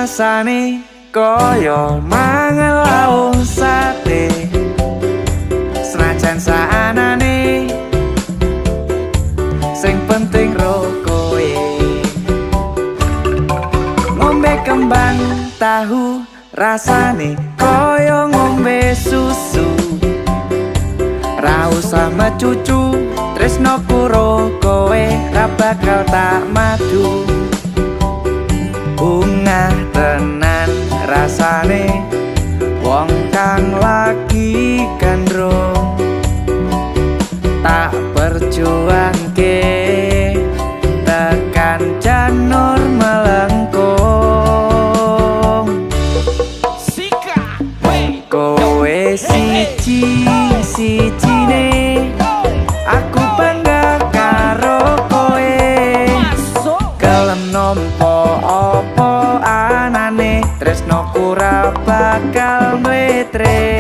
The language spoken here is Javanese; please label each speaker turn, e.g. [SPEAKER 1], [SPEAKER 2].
[SPEAKER 1] rasane koyo mangan lauk sate. Senajan saanane sing penting ro kowe. Ngombe kembang tahu rasane koyo ngombe susu. Ra usah mecucu tresno kuro kowe ra bakal tak madu. Bungah tenan rasane wong kang lagi gandrung. Tak perjuangke tekan janur melengkung. Kowe siji-sijine aku bangga karo kowe. Kelem nampa apa anane tresnoku ra bakal mletre.